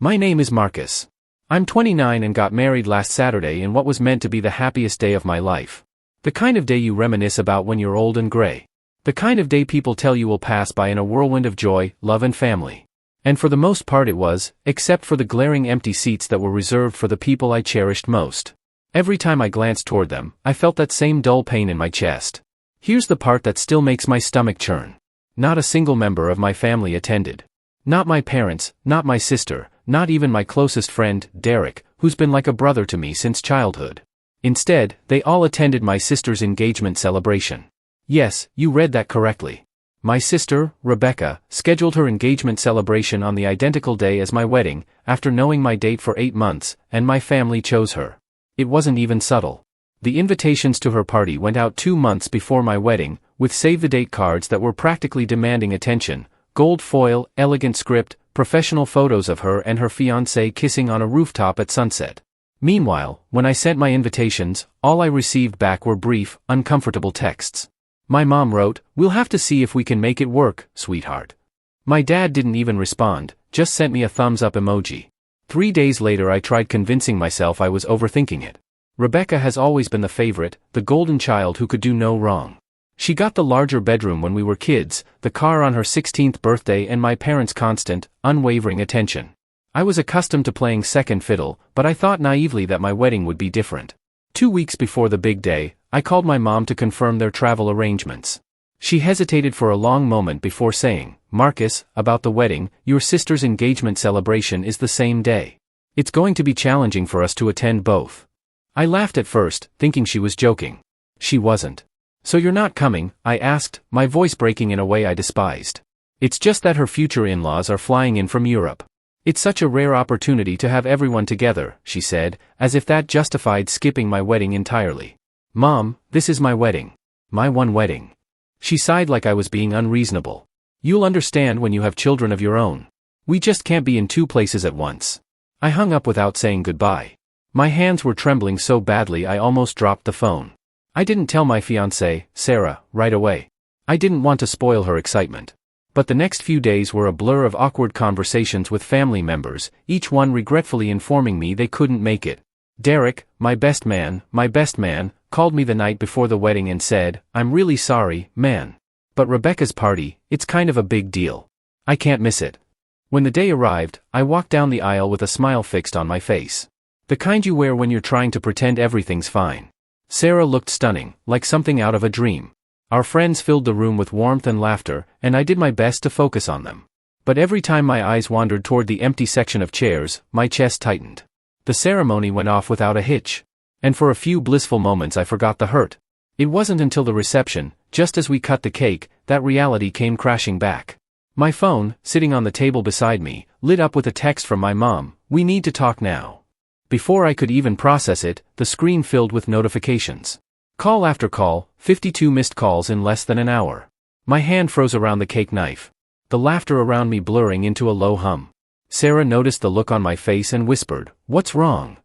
My name is Marcus. I'm 29 and got married last Saturday in what was meant to be the happiest day of my life. The kind of day you reminisce about when you're old and gray. The kind of day people tell you will pass by in a whirlwind of joy, love and family. And for the most part it was, except for the glaring empty seats that were reserved for the people I cherished most. Every time I glanced toward them, I felt that same dull pain in my chest. Here's the part that still makes my stomach churn. Not a single member of my family attended. Not my parents, not my sister, not even my closest friend, Derek, who's been like a brother to me since childhood. Instead, they all attended my sister's engagement celebration. Yes, you read that correctly. My sister, Rebecca, scheduled her engagement celebration on the identical day as my wedding, after knowing my date for 8 months, and my family chose her. It wasn't even subtle. The invitations to her party went out 2 months before my wedding, with save-the-date cards that were practically demanding attention, gold foil, elegant script, professional photos of her and her fiancé kissing on a rooftop at sunset. Meanwhile, when I sent my invitations, all I received back were brief, uncomfortable texts. My mom wrote, "We'll have to see if we can make it work, sweetheart." My dad didn't even respond, just sent me a thumbs up emoji. 3 days later I tried convincing myself I was overthinking it. Rebecca has always been the favorite, the golden child who could do no wrong. She got the larger bedroom when we were kids, the car on her 16th birthday and my parents' constant, unwavering attention. I was accustomed to playing second fiddle, but I thought naively that my wedding would be different. 2 weeks before the big day, I called my mom to confirm their travel arrangements. She hesitated for a long moment before saying, "Marcus, about the wedding, your sister's engagement celebration is the same day. It's going to be challenging for us to attend both." I laughed at first, thinking she was joking. She wasn't. "So you're not coming?" I asked, my voice breaking in a way I despised. "It's just that her future in-laws are flying in from Europe. It's such a rare opportunity to have everyone together," she said, as if that justified skipping my wedding entirely. "Mom, this is my wedding. My one wedding." She sighed like I was being unreasonable. "You'll understand when you have children of your own. We just can't be in 2 places at once." I hung up without saying goodbye. My hands were trembling so badly I almost dropped the phone. I didn't tell my fiancée, Sarah, right away. I didn't want to spoil her excitement. But the next few days were a blur of awkward conversations with family members, each one regretfully informing me they couldn't make it. Derek, my best man, called me the night before the wedding and said, "I'm really sorry, man. But Rebecca's party, it's kind of a big deal. I can't miss it." When the day arrived, I walked down the aisle with a smile fixed on my face. The kind you wear when you're trying to pretend everything's fine. Sarah looked stunning, like something out of a dream. Our friends filled the room with warmth and laughter, and I did my best to focus on them. But every time my eyes wandered toward the empty section of chairs, my chest tightened. The ceremony went off without a hitch. And for a few blissful moments I forgot the hurt. It wasn't until the reception, just as we cut the cake, that reality came crashing back. My phone, sitting on the table beside me, lit up with a text from my mom, "We need to talk now." Before I could even process it, the screen filled with notifications. Call after call, 52 missed calls in less than an hour. My hand froze around the cake knife. The laughter around me blurring into a low hum. Sarah noticed the look on my face and whispered, "What's wrong?"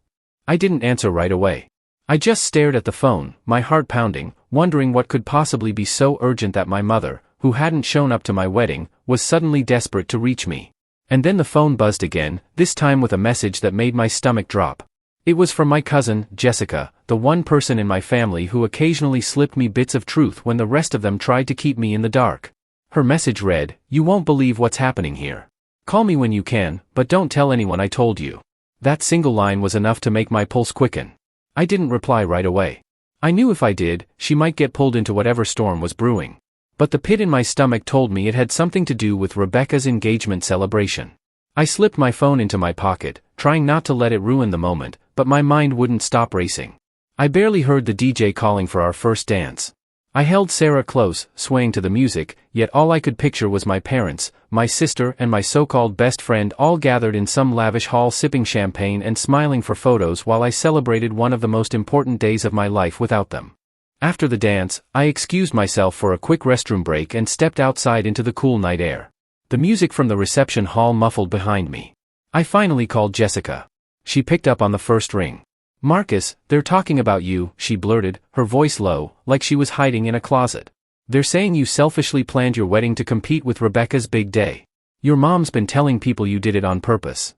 I didn't answer right away. I just stared at the phone, my heart pounding, wondering what could possibly be so urgent that my mother, who hadn't shown up to my wedding, was suddenly desperate to reach me. And then the phone buzzed again, this time with a message that made my stomach drop. It was from my cousin, Jessica, the one person in my family who occasionally slipped me bits of truth when the rest of them tried to keep me in the dark. Her message read, "You won't believe what's happening here. Call me when you can, but don't tell anyone I told you." That single line was enough to make my pulse quicken. I didn't reply right away. I knew if I did, she might get pulled into whatever storm was brewing. But the pit in my stomach told me it had something to do with Rebecca's engagement celebration. I slipped my phone into my pocket, trying not to let it ruin the moment, but my mind wouldn't stop racing. I barely heard the DJ calling for our first dance. I held Sarah close, swaying to the music, yet all I could picture was my parents, my sister and my so-called best friend all gathered in some lavish hall sipping champagne and smiling for photos while I celebrated one of the most important days of my life without them. After the dance, I excused myself for a quick restroom break and stepped outside into the cool night air. The music from the reception hall muffled behind me. I finally called Jessica. She picked up on the first ring. "Marcus, they're talking about you," she blurted, her voice low, like she was hiding in a closet. "They're saying you selfishly planned your wedding to compete with Rebecca's big day. Your mom's been telling people you did it on purpose."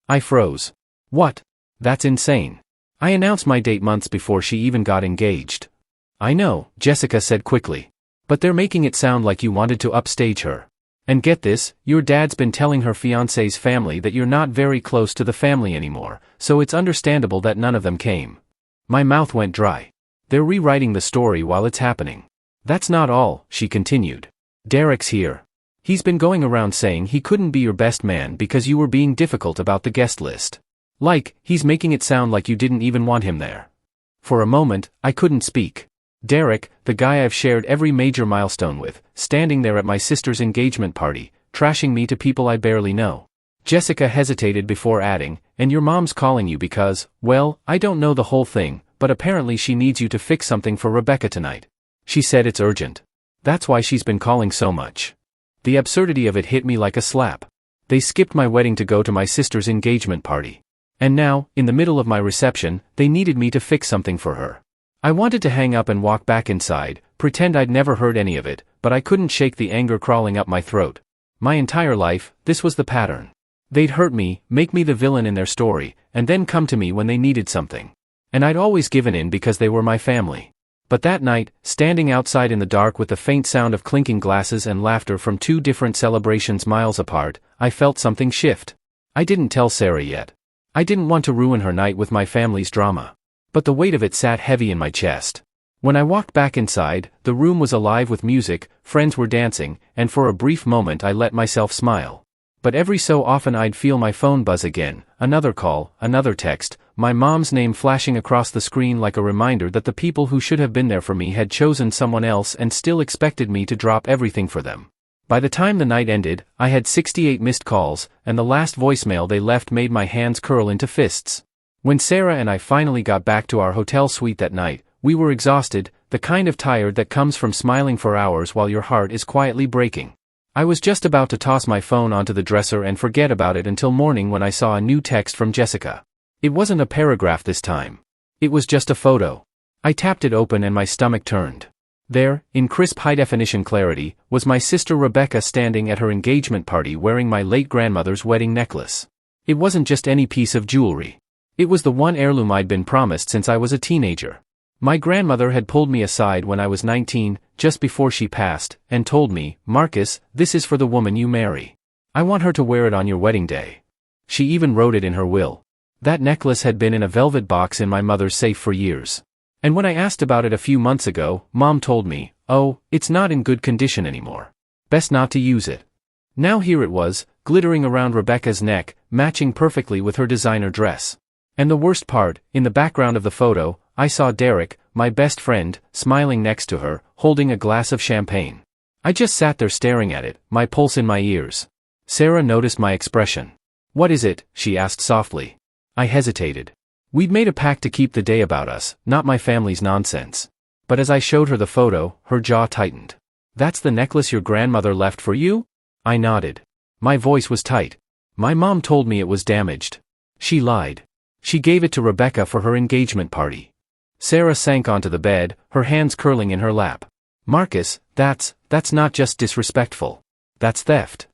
I froze. What? That's insane. I announced my date months before she even got engaged. I know, Jessica said quickly. But they're making it sound like you wanted to upstage her. And get this, your dad's been telling her fiancé's family that you're not very close to the family anymore, so it's understandable that none of them came. My mouth went dry. They're rewriting the story while it's happening. That's not all, she continued. Derek's here. He's been going around saying he couldn't be your best man because you were being difficult about the guest list. Like, he's making it sound like you didn't even want him there. For a moment, I couldn't speak. Derek, the guy I've shared every major milestone with, standing there at my sister's engagement party, trashing me to people I barely know. Jessica hesitated before adding, and your mom's calling you because, well, I don't know the whole thing, but apparently she needs you to fix something for Rebecca tonight. She said it's urgent. That's why she's been calling so much. The absurdity of it hit me like a slap. They skipped my wedding to go to my sister's engagement party. And now, in the middle of my reception, they needed me to fix something for her. I wanted to hang up and walk back inside, pretend I'd never heard any of it, but I couldn't shake the anger crawling up my throat. My entire life, this was the pattern. They'd hurt me, make me the villain in their story, and then come to me when they needed something. And I'd always given in because they were my family. But that night, standing outside in the dark with the faint sound of clinking glasses and laughter from two different celebrations miles apart, I felt something shift. I didn't tell Sarah yet. I didn't want to ruin her night with my family's drama. But the weight of it sat heavy in my chest. When I walked back inside, the room was alive with music, friends were dancing, and for a brief moment I let myself smile. But every so often I'd feel my phone buzz again, another call, another text, my mom's name flashing across the screen like a reminder that the people who should have been there for me had chosen someone else and still expected me to drop everything for them. By the time the night ended, I had 68 missed calls, and the last voicemail they left made my hands curl into fists. When Sarah and I finally got back to our hotel suite that night, we were exhausted, the kind of tired that comes from smiling for hours while your heart is quietly breaking. I was just about to toss my phone onto the dresser and forget about it until morning when I saw a new text from Jessica. It wasn't a paragraph this time. It was just a photo. I tapped it open and my stomach turned. There, in crisp high-definition clarity, was my sister Rebecca standing at her engagement party wearing my late grandmother's wedding necklace. It wasn't just any piece of jewelry. It was the one heirloom I'd been promised since I was a teenager. My grandmother had pulled me aside when I was 19, just before she passed, and told me, Marcus, this is for the woman you marry. I want her to wear it on your wedding day. She even wrote it in her will. That necklace had been in a velvet box in my mother's safe for years. And when I asked about it a few months ago, Mom told me, oh, it's not in good condition anymore. Best not to use it. Now here it was, glittering around Rebecca's neck, matching perfectly with her designer dress. And the worst part, in the background of the photo, I saw Derek, my best friend, smiling next to her, holding a glass of champagne. I just sat there staring at it, my pulse in my ears. Sarah noticed my expression. What is it? She asked softly. I hesitated. We'd made a pact to keep the day about us, not my family's nonsense. But as I showed her the photo, her jaw tightened. That's the necklace your grandmother left for you? I nodded. My voice was tight. My mom told me it was damaged. She lied. She gave it to Rebecca for her engagement party. Sarah sank onto the bed, her hands curling in her lap. Marcus, that's not just disrespectful. That's theft.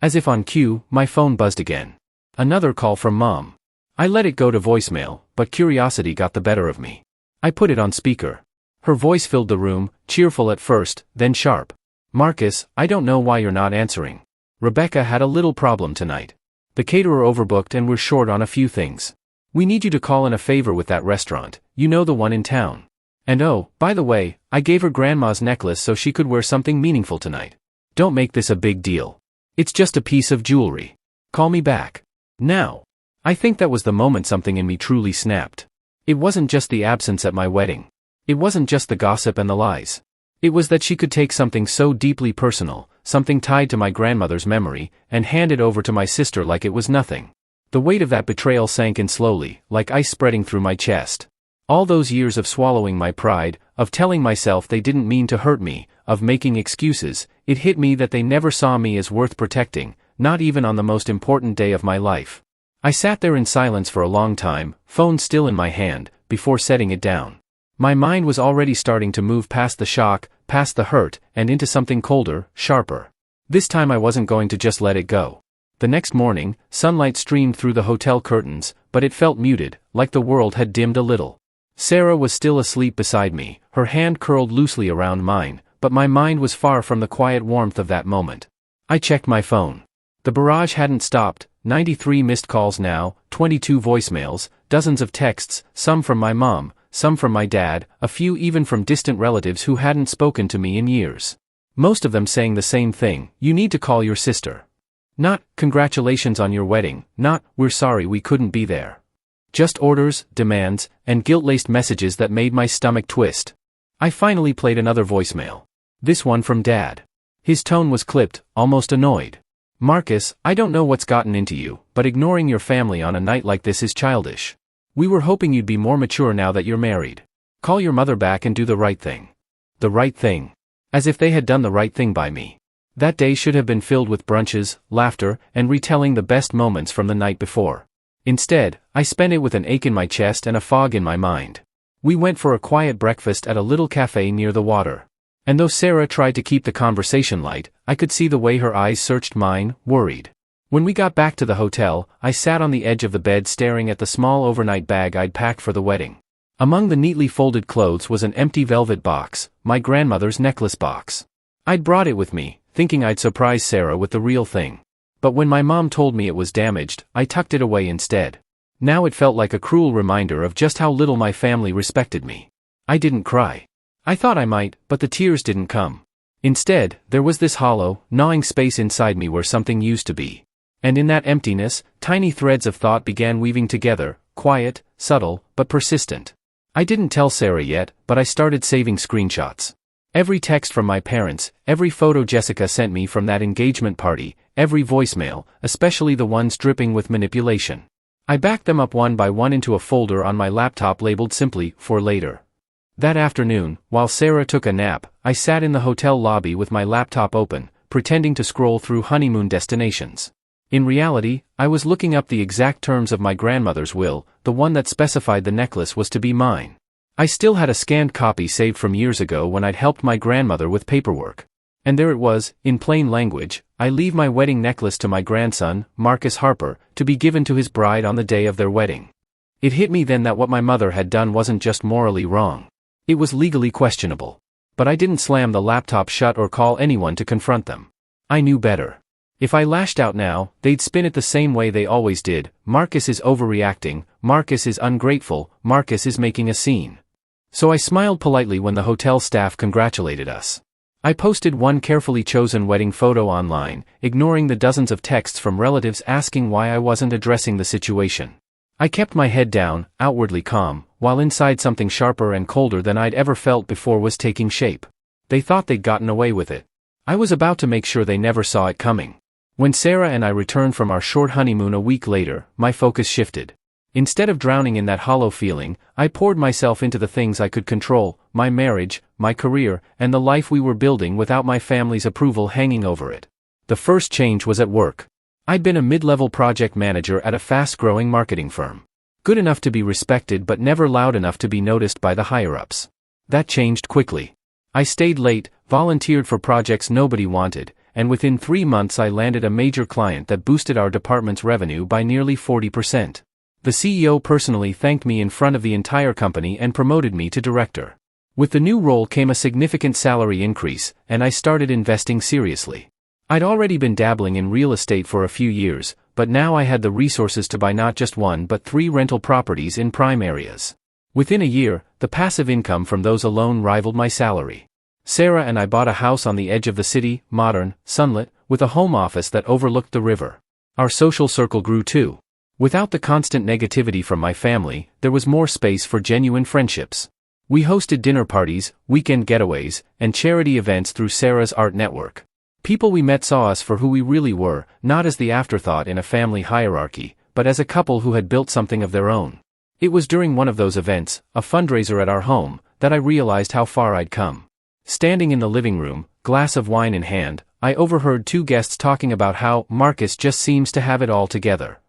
As if on cue, my phone buzzed again. Another call from Mom. I let it go to voicemail, but curiosity got the better of me. I put it on speaker. Her voice filled the room, cheerful at first, then sharp. Marcus, I don't know why you're not answering. Rebecca had a little problem tonight. The caterer overbooked and we're short on a few things. We need you to call in a favor with that restaurant, you know, the one in town. And oh, by the way, I gave her grandma's necklace so she could wear something meaningful tonight. Don't make this a big deal. It's just a piece of jewelry. Call me back. Now. I think that was the moment something in me truly snapped. It wasn't just the absence at my wedding. It wasn't just the gossip and the lies. It was that she could take something so deeply personal, something tied to my grandmother's memory, and hand it over to my sister like it was nothing. The weight of that betrayal sank in slowly, like ice spreading through my chest. All those years of swallowing my pride, of telling myself they didn't mean to hurt me, of making excuses, it hit me that they never saw me as worth protecting, not even on the most important day of my life. I sat there in silence for a long time, phone still in my hand, before setting it down. My mind was already starting to move past the shock, past the hurt, and into something colder, sharper. This time I wasn't going to just let it go. The next morning, sunlight streamed through the hotel curtains, but it felt muted, like the world had dimmed a little. Sarah was still asleep beside me, her hand curled loosely around mine, but my mind was far from the quiet warmth of that moment. I checked my phone. The barrage hadn't stopped, 93 missed calls now, 22 voicemails, dozens of texts, some from my mom, some from my dad, a few even from distant relatives who hadn't spoken to me in years. Most of them saying the same thing: you need to call your sister. Not, congratulations on your wedding, not, we're sorry we couldn't be there. Just orders, demands, and guilt-laced messages that made my stomach twist. I finally played another voicemail. This one from Dad. His tone was clipped, almost annoyed. Marcus, I don't know what's gotten into you, but ignoring your family on a night like this is childish. We were hoping you'd be more mature now that you're married. Call your mother back and do the right thing. The right thing. As if they had done the right thing by me. That day should have been filled with brunches, laughter, and retelling the best moments from the night before. Instead, I spent it with an ache in my chest and a fog in my mind. We went for a quiet breakfast at a little cafe near the water. And though Sarah tried to keep the conversation light, I could see the way her eyes searched mine, worried. When we got back to the hotel, I sat on the edge of the bed staring at the small overnight bag I'd packed for the wedding. Among the neatly folded clothes was an empty velvet box, my grandmother's necklace box. I'd brought it with me, thinking I'd surprise Sarah with the real thing. But when my mom told me it was damaged, I tucked it away instead. Now it felt like a cruel reminder of just how little my family respected me. I didn't cry. I thought I might, but the tears didn't come. Instead, there was this hollow, gnawing space inside me where something used to be. And in that emptiness, tiny threads of thought began weaving together, quiet, subtle, but persistent. I didn't tell Sarah yet, but I started saving screenshots. Every text from my parents, every photo Jessica sent me from that engagement party, every voicemail, especially the ones dripping with manipulation. I backed them up one by one into a folder on my laptop labeled simply, "For later." That afternoon, while Sarah took a nap, I sat in the hotel lobby with my laptop open, pretending to scroll through honeymoon destinations. In reality, I was looking up the exact terms of my grandmother's will, the one that specified the necklace was to be mine. I still had a scanned copy saved from years ago when I'd helped my grandmother with paperwork. And there it was, in plain language: I leave my wedding necklace to my grandson, Marcus Harper, to be given to his bride on the day of their wedding. It hit me then that what my mother had done wasn't just morally wrong. It was legally questionable. But I didn't slam the laptop shut or call anyone to confront them. I knew better. If I lashed out now, they'd spin it the same way they always did: Marcus is overreacting, Marcus is ungrateful, Marcus is making a scene. So I smiled politely when the hotel staff congratulated us. I posted one carefully chosen wedding photo online, ignoring the dozens of texts from relatives asking why I wasn't addressing the situation. I kept my head down, outwardly calm, while inside something sharper and colder than I'd ever felt before was taking shape. They thought they'd gotten away with it. I was about to make sure they never saw it coming. When Sarah and I returned from our short honeymoon a week later, my focus shifted. Instead of drowning in that hollow feeling, I poured myself into the things I could control: my marriage, my career, and the life we were building without my family's approval hanging over it. The first change was at work. I'd been a mid-level project manager at a fast-growing marketing firm. Good enough to be respected but never loud enough to be noticed by the higher-ups. That changed quickly. I stayed late, volunteered for projects nobody wanted, and within 3 months I landed a major client that boosted our department's revenue by nearly 40%. The CEO personally thanked me in front of the entire company and promoted me to director. With the new role came a significant salary increase, and I started investing seriously. I'd already been dabbling in real estate for a few years, but now I had the resources to buy not just 1 but 3 rental properties in prime areas. Within a year, the passive income from those alone rivaled my salary. Sarah and I bought a house on the edge of the city, modern, sunlit, with a home office that overlooked the river. Our social circle grew too. Without the constant negativity from my family, there was more space for genuine friendships. We hosted dinner parties, weekend getaways, and charity events through Sarah's art network. People we met saw us for who we really were, not as the afterthought in a family hierarchy, but as a couple who had built something of their own. It was during one of those events, a fundraiser at our home, that I realized how far I'd come. Standing in the living room, glass of wine in hand, I overheard 2 guests talking about how Marcus just seems to have it all together.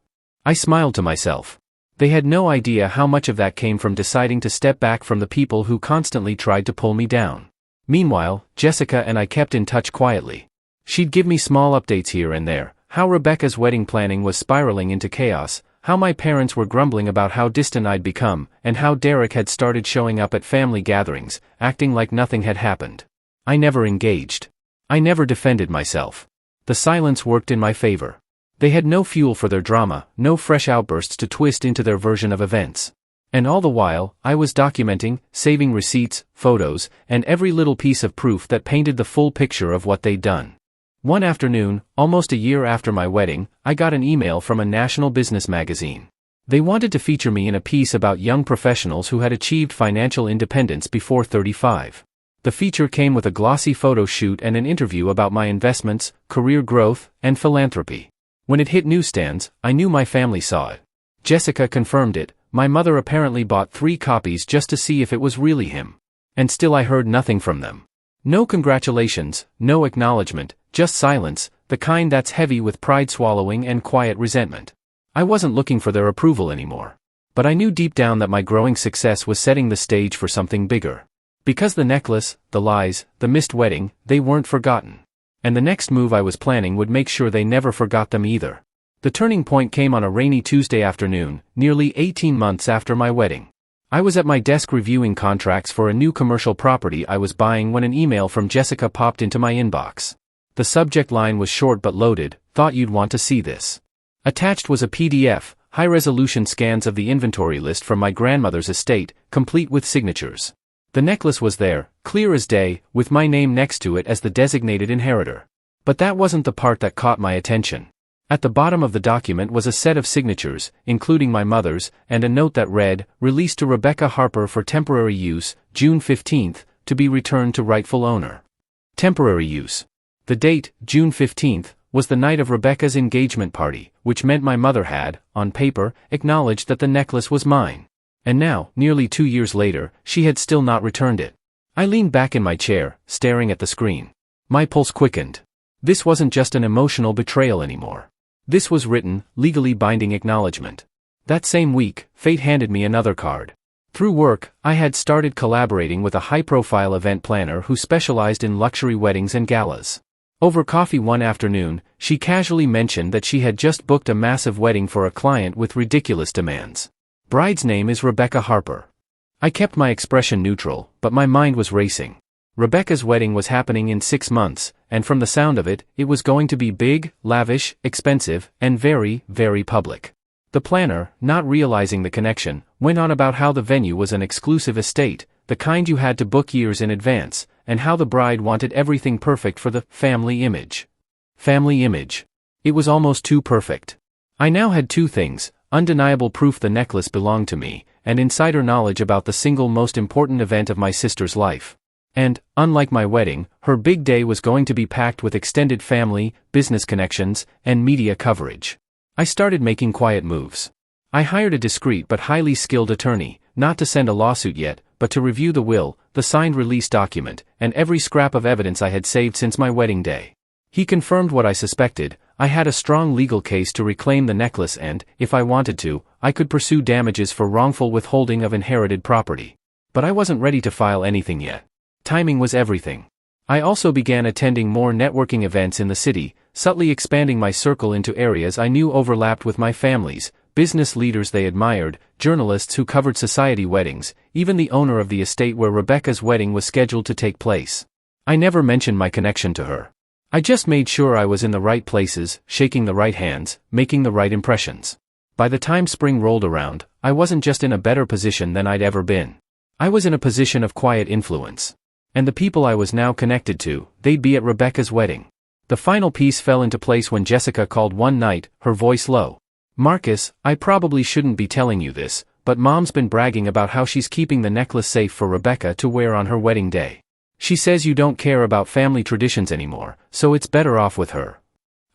I smiled to myself. They had no idea how much of that came from deciding to step back from the people who constantly tried to pull me down. Meanwhile, Jessica and I kept in touch quietly. She'd give me small updates here and there: how Rebecca's wedding planning was spiraling into chaos, how my parents were grumbling about how distant I'd become, and how Derek had started showing up at family gatherings, acting like nothing had happened. I never engaged. I never defended myself. The silence worked in my favor. They had no fuel for their drama, no fresh outbursts to twist into their version of events. And all the while, I was documenting, saving receipts, photos, and every little piece of proof that painted the full picture of what they'd done. One afternoon, almost a year after my wedding, I got an email from a national business magazine. They wanted to feature me in a piece about young professionals who had achieved financial independence before 35. The feature came with a glossy photo shoot and an interview about my investments, career growth, and philanthropy. When it hit newsstands, I knew my family saw it. Jessica confirmed it. My mother apparently bought 3 copies just to see if it was really him. And still I heard nothing from them. No congratulations, no acknowledgement, just silence, the kind that's heavy with pride swallowing and quiet resentment. I wasn't looking for their approval anymore. But I knew deep down that my growing success was setting the stage for something bigger. Because the necklace, the lies, the missed wedding, they weren't forgotten. And the next move I was planning would make sure they never forgot them either. The turning point came on a rainy Tuesday afternoon, nearly 18 months after my wedding. I was at my desk reviewing contracts for a new commercial property I was buying when an email from Jessica popped into my inbox. The subject line was short but loaded. Thought you'd want to see this. Attached was a PDF, high-resolution scans of the inventory list from my grandmother's estate, complete with signatures. The necklace was there, clear as day, with my name next to it as the designated inheritor. But that wasn't the part that caught my attention. At the bottom of the document was a set of signatures, including my mother's, and a note that read, "Released to Rebecca Harper for temporary use, June 15th, to be returned to rightful owner." Temporary use. The date, June 15th, was the night of Rebecca's engagement party, which meant my mother had, on paper, acknowledged that the necklace was mine. And now, nearly 2 years later, she had still not returned it. I leaned back in my chair, staring at the screen. My pulse quickened. This wasn't just an emotional betrayal anymore. This was written, legally binding acknowledgement. That same week, fate handed me another card. Through work, I had started collaborating with a high-profile event planner who specialized in luxury weddings and galas. Over coffee one afternoon, she casually mentioned that she had just booked a massive wedding for a client with ridiculous demands. Bride's name is Rebecca Harper. I kept my expression neutral, but my mind was racing. Rebecca's wedding was happening in 6 months, and from the sound of it, it was going to be big, lavish, expensive, and very, very public. The planner, not realizing the connection, went on about how the venue was an exclusive estate, the kind you had to book years in advance, and how the bride wanted everything perfect for the family image. Family image. It was almost too perfect. I now had 2 things, undeniable proof the necklace belonged to me, and insider knowledge about the single most important event of my sister's life. And, unlike my wedding, her big day was going to be packed with extended family, business connections, and media coverage. I started making quiet moves. I hired a discreet but highly skilled attorney, not to send a lawsuit yet, but to review the will, the signed release document, and every scrap of evidence I had saved since my wedding day. He confirmed what I suspected. I had a strong legal case to reclaim the necklace and, if I wanted to, I could pursue damages for wrongful withholding of inherited property. But I wasn't ready to file anything yet. Timing was everything. I also began attending more networking events in the city, subtly expanding my circle into areas I knew overlapped with my family's, business leaders they admired, journalists who covered society weddings, even the owner of the estate where Rebecca's wedding was scheduled to take place. I never mentioned my connection to her. I just made sure I was in the right places, shaking the right hands, making the right impressions. By the time spring rolled around, I wasn't just in a better position than I'd ever been. I was in a position of quiet influence. And the people I was now connected to, they'd be at Rebecca's wedding. The final piece fell into place when Jessica called one night, her voice low. "Marcus, I probably shouldn't be telling you this, but Mom's been bragging about how she's keeping the necklace safe for Rebecca to wear on her wedding day. She says you don't care about family traditions anymore, so it's better off with her."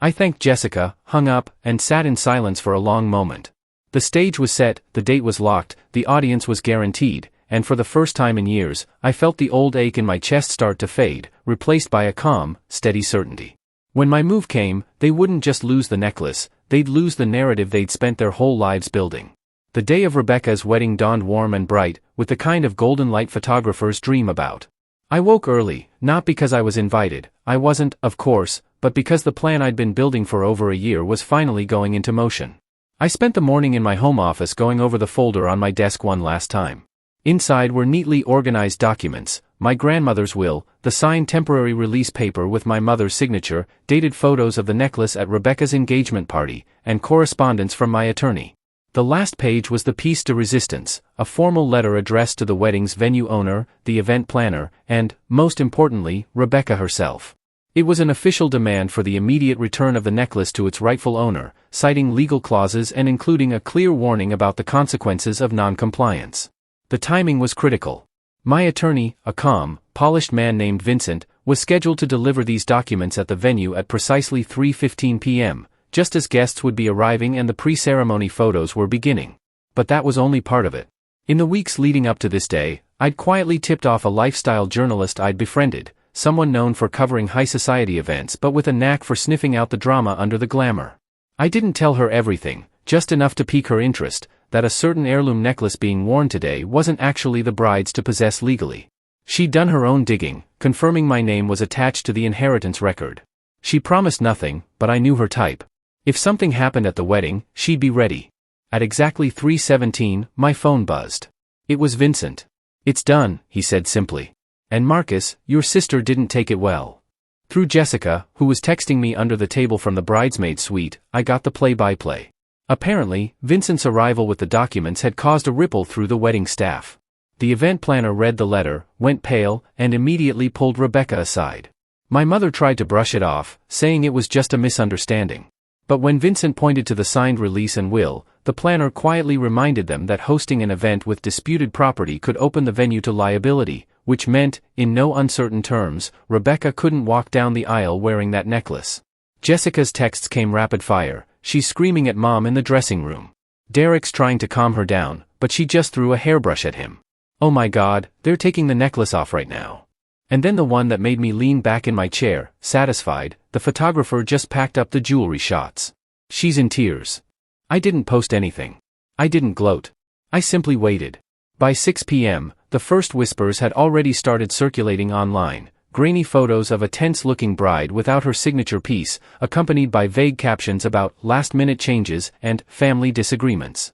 I thanked Jessica, hung up, and sat in silence for a long moment. The stage was set, the date was locked, the audience was guaranteed, and for the first time in years, I felt the old ache in my chest start to fade, replaced by a calm, steady certainty. When my move came, they wouldn't just lose the necklace, they'd lose the narrative they'd spent their whole lives building. The day of Rebecca's wedding dawned warm and bright, with the kind of golden light photographers dream about. I woke early, not because I was invited, I wasn't, of course, but because the plan I'd been building for over a year was finally going into motion. I spent the morning in my home office going over the folder on my desk one last time. Inside were neatly organized documents, my grandmother's will, the signed temporary release paper with my mother's signature, dated photos of the necklace at Rebecca's engagement party, and correspondence from my attorney. The last page was the piece de resistance, a formal letter addressed to the wedding's venue owner, the event planner, and, most importantly, Rebecca herself. It was an official demand for the immediate return of the necklace to its rightful owner, citing legal clauses and including a clear warning about the consequences of non-compliance. The timing was critical. My attorney, a calm, polished man named Vincent, was scheduled to deliver these documents at the venue at precisely 3:15 p.m., just as guests would be arriving and the pre-ceremony photos were beginning. But that was only part of it. In the weeks leading up to this day, I'd quietly tipped off a lifestyle journalist I'd befriended, someone known for covering high society events but with a knack for sniffing out the drama under the glamour. I didn't tell her everything, just enough to pique her interest, that a certain heirloom necklace being worn today wasn't actually the bride's to possess legally. She'd done her own digging, confirming my name was attached to the inheritance record. She promised nothing, but I knew her type. If something happened at the wedding, she'd be ready. At exactly 3:17, my phone buzzed. It was Vincent. "It's done," he said simply. "And Marcus, your sister didn't take it well." Through Jessica, who was texting me under the table from the bridesmaid suite, I got the play-by-play. Apparently, Vincent's arrival with the documents had caused a ripple through the wedding staff. The event planner read the letter, went pale, and immediately pulled Rebecca aside. My mother tried to brush it off, saying it was just a misunderstanding. But when Vincent pointed to the signed release and will, the planner quietly reminded them that hosting an event with disputed property could open the venue to liability, which meant, in no uncertain terms, Rebecca couldn't walk down the aisle wearing that necklace. Jessica's texts came rapid fire. She's screaming at Mom in the dressing room. Derek's trying to calm her down, but she just threw a hairbrush at him. "Oh my God, they're taking the necklace off right now." And then the one that made me lean back in my chair, satisfied, the photographer just packed up the jewelry shots. "She's in tears." I didn't post anything. I didn't gloat. I simply waited. By 6 p.m., the first whispers had already started circulating online. Grainy photos of a tense-looking bride without her signature piece, accompanied by vague captions about last-minute changes and family disagreements.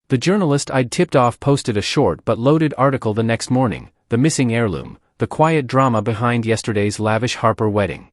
The journalist I'd tipped off posted a short but loaded article the next morning, "The Missing Heirloom, the Quiet Drama Behind Yesterday's Lavish Harper Wedding."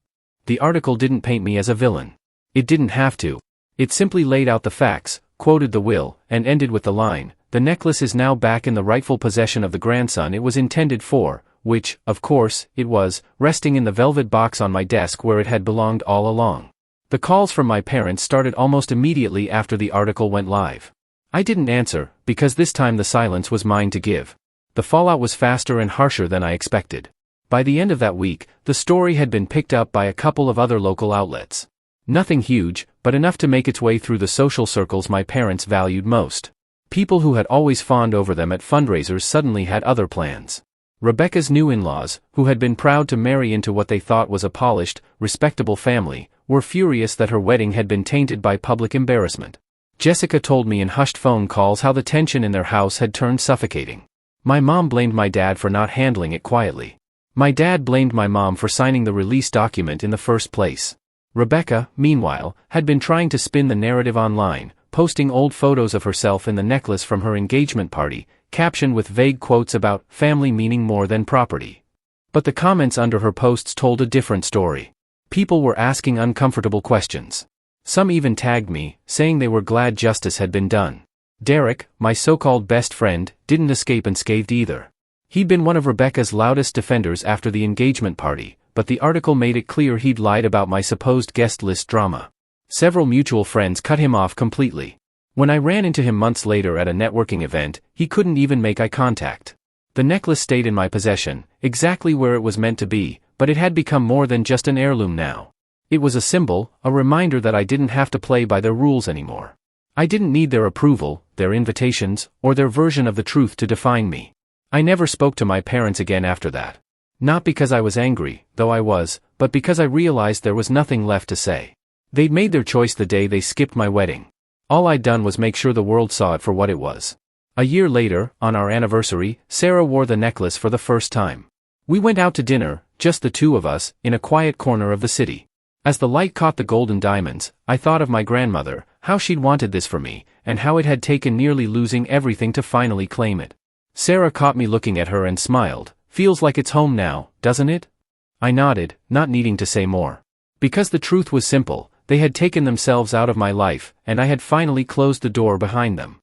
The article didn't paint me as a villain. It didn't have to. It simply laid out the facts, quoted the will, and ended with the line, "The necklace is now back in the rightful possession of the grandson it was intended for," which, of course, it was, resting in the velvet box on my desk where it had belonged all along. The calls from my parents started almost immediately after the article went live. I didn't answer, because this time the silence was mine to give. The fallout was faster and harsher than I expected. By the end of that week, the story had been picked up by a couple of other local outlets. Nothing huge, but enough to make its way through the social circles my parents valued most. People who had always fawned over them at fundraisers suddenly had other plans. Rebecca's new in-laws, who had been proud to marry into what they thought was a polished, respectable family, were furious that her wedding had been tainted by public embarrassment. Jessica told me in hushed phone calls how the tension in their house had turned suffocating. My mom blamed my dad for not handling it quietly. My dad blamed my mom for signing the release document in the first place. Rebecca, meanwhile, had been trying to spin the narrative online, posting old photos of herself in the necklace from her engagement party, captioned with vague quotes about family meaning more than property. But the comments under her posts told a different story. People were asking uncomfortable questions. Some even tagged me, saying they were glad justice had been done. Derek, my so-called best friend, didn't escape unscathed either. He'd been one of Rebecca's loudest defenders after the engagement party, but the article made it clear he'd lied about my supposed guest list drama. Several mutual friends cut him off completely. When I ran into him months later at a networking event, he couldn't even make eye contact. The necklace stayed in my possession, exactly where it was meant to be, but it had become more than just an heirloom now. It was a symbol, a reminder that I didn't have to play by their rules anymore. I didn't need their approval, their invitations, or their version of the truth to define me. I never spoke to my parents again after that. Not because I was angry, though I was, but because I realized there was nothing left to say. They'd made their choice the day they skipped my wedding. All I'd done was make sure the world saw it for what it was. A year later, on our anniversary, Sarah wore the necklace for the first time. We went out to dinner, just the two of us, in a quiet corner of the city. As the light caught the golden diamonds, I thought of my grandmother, how she'd wanted this for me, and how it had taken nearly losing everything to finally claim it. Sarah caught me looking at her and smiled. Feels like it's home now, doesn't it? I nodded, not needing to say more. Because the truth was simple, they had taken themselves out of my life, and I had finally closed the door behind them.